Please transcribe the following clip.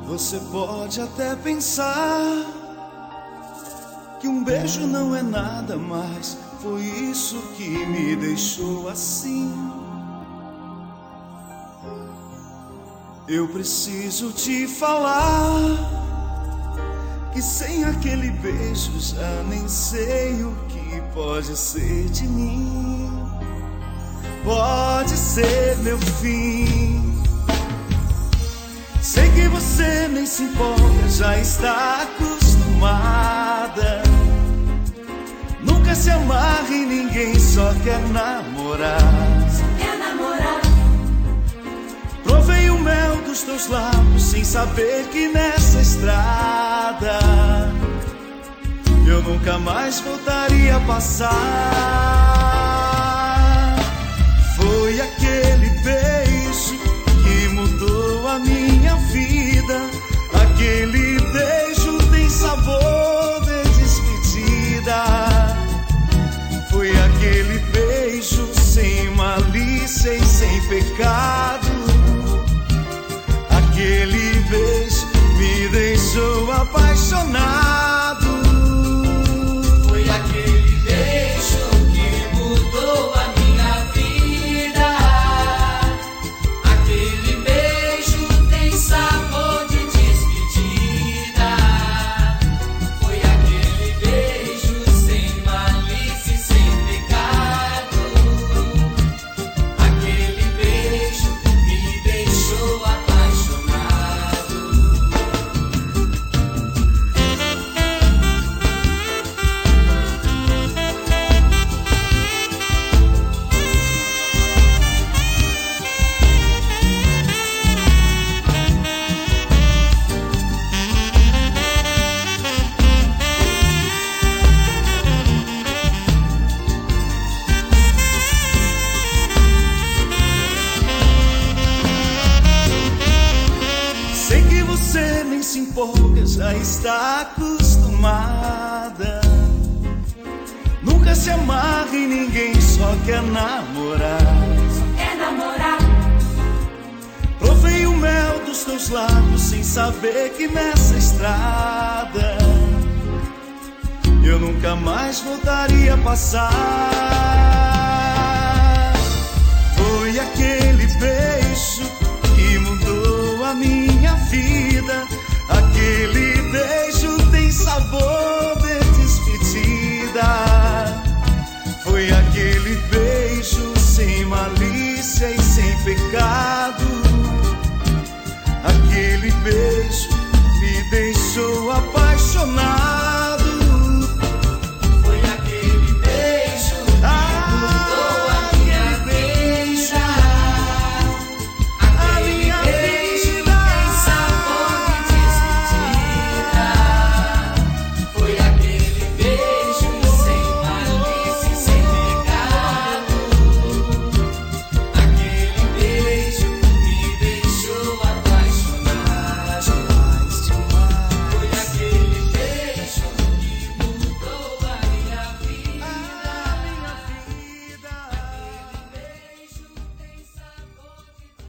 Você pode até pensar que um beijo não é nada, mas foi isso que me deixou assim. Eu preciso te falar que sem aquele beijo já nem sei o que pode ser de mim. Pode ser meu fim. Sei que você nem se importa, já está acostumada. Nunca se amarra em ninguém, só quer namorar. Só quer namorar. Provei o mel dos teus lábios sem saber que nessa estrada eu nunca mais voltaria a passar. Foi aquele beijo que mudou a minha vida. Aquele beijo tem sabor de despedida. Foi aquele beijo sem malícia e sem pecado. Aquele beijo me deixou apaixonado. Foi aquele beijo que mudou a minha vida. Aquele beijo tem sabor de despedida. Foi aquele beijo sem malícia e sem pecado. Aquele beijo me deixou apaixonado. Sei que você nem se empolga, já está acostumada. Nunca se amarra em ninguém, só quer namorar. Só quer namorar. Provei o mel dos teus lábios sem saber que nessa estrada eu nunca mais voltaria a passar. Foi aquele beijo que mudou a minha vida. Aquele beijo tem sabor de despedida. Foi aquele beijo sem malícia e sem pecado. Aquele beijo